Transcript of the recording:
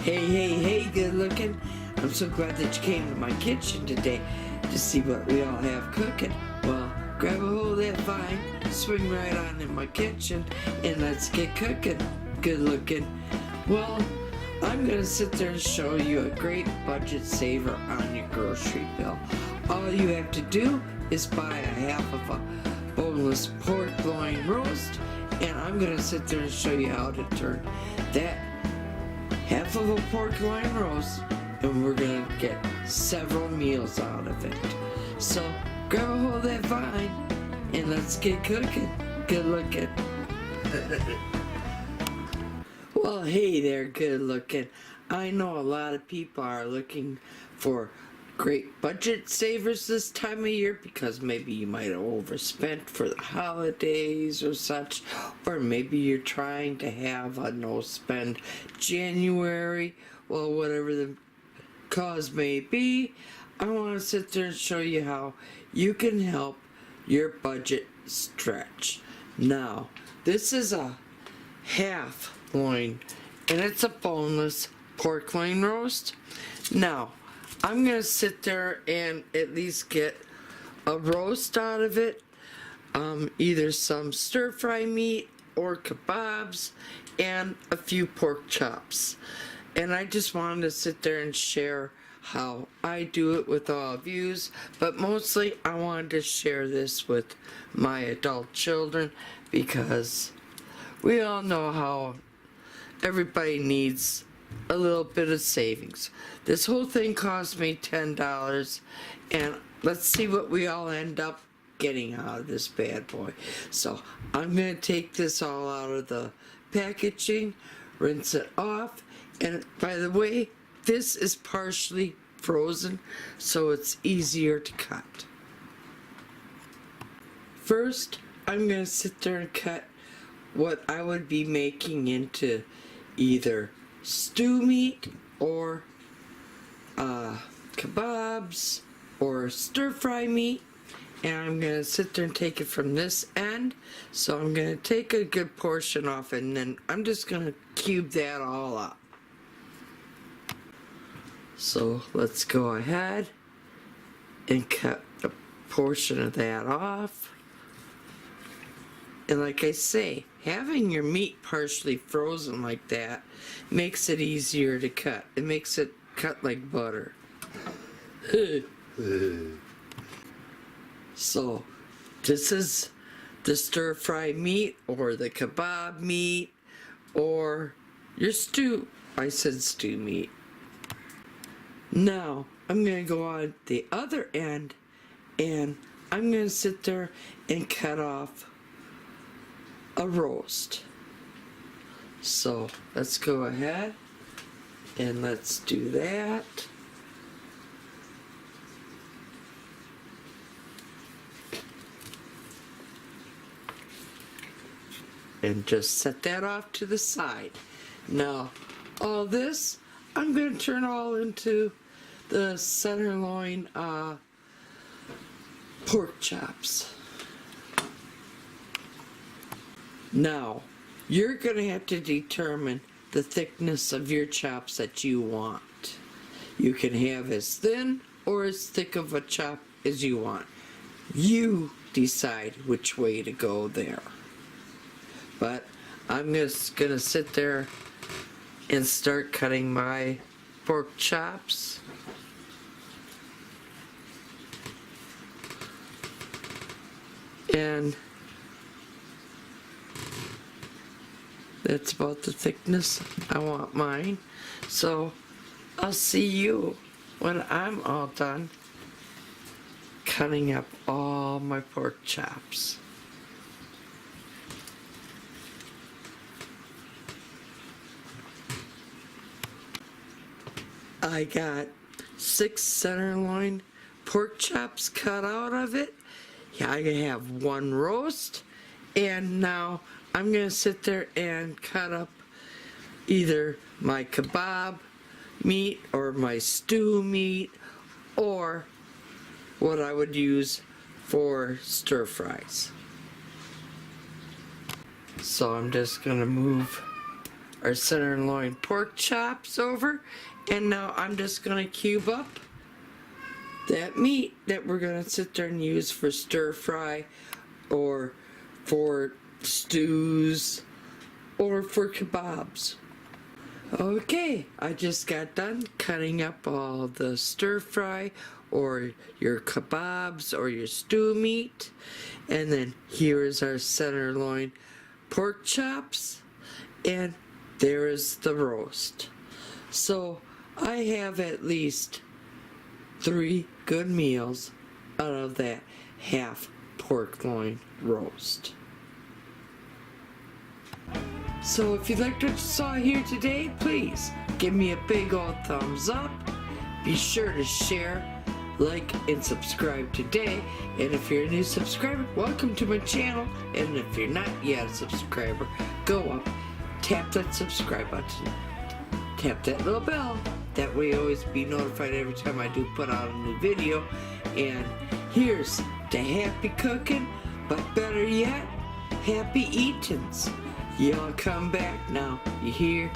Hey, good looking. I'm so glad that you came to my kitchen today to see what we all have cooking. Well, grab a hold of that vine, swing right on in my kitchen, and let's get cooking. Good looking. Well, I'm gonna sit there and show you a great budget saver on your grocery bill. All you have to do is buy a half of a boneless pork loin roast, and I'm gonna sit there and show you how to turn that half of a pork loin roast, and we're gonna get several meals out of it. So grab a hold of that vine and let's get cooking. Good looking. Well, hey there, good looking. I know a lot of people are looking for great budget savers this time of year because maybe you might have overspent for the holidays or such, or maybe you're trying to have a no spend January. Well, whatever the cause may be, I want to sit there and show you how you can help your budget stretch. Now, this is a half loin and it's a boneless pork loin roast. Now, I'm going to sit there and at least get a roast out of it, either some stir-fry meat or kebabs and a few pork chops. And I just wanted to sit there and share how I do it with all of you, but mostly I wanted to share this with my adult children because we all know how everybody needs a little bit of savings. This whole thing cost me $10, and let's see what we all end up getting out of this bad boy. So I'm going to take this all out of the packaging, rinse it off, and by the way, this is partially frozen, so it's easier to cut. First, I'm going to sit there and cut what I would be making into either stew meat or kebabs or stir-fry meat, and I'm going to sit there and take it from this end. So I'm going to take a good portion off and then I'm just going to cube that all up. So let's go ahead and cut a portion of that off. And like I say, having your meat partially frozen like that makes it easier to cut. It makes it cut like butter. So this is the stir-fry meat or the kebab meat or your stew. I said stew meat. Now I'm going to go on the other end and I'm going to sit there and cut off a roast. So let's go ahead and let's do that. And just set that off to the side. Now all this I'm going to turn all into the center loin pork chops. Now, you're going to have to determine the thickness of your chops that you want. You can have as thin or as thick of a chop as you want. You decide which way to go there. But I'm just going to sit there and start cutting my pork chops. And that's about the thickness I want mine. So I'll see you when I'm all done cutting up all my pork chops. I got 6 center loin pork chops cut out of it. Yeah, I have 1 roast, and now I'm going to sit there and cut up either my kebab meat or my stew meat or what I would use for stir fries. So I'm just going to move our center loin pork chops over, and now I'm just gonna cube up that meat that we're gonna sit there and use for stir fry or for stews or for kebabs. Okay, I just got done cutting up all the stir fry or your kebabs or your stew meat, and then here is our center loin pork chops, and there is the roast. So I have at least 3 good meals out of that half pork loin roast. So if you liked what you saw here today, please give me a big old thumbs up. Be sure to share, like, and subscribe today. And if you're a new subscriber, welcome to my channel. And if you're not yet a subscriber, go up, tap that subscribe button, tap that little bell. That way you'll always be notified every time I do put out a new video. And here's to happy cooking, but better yet, happy eatings. Y'all come back now, you hear?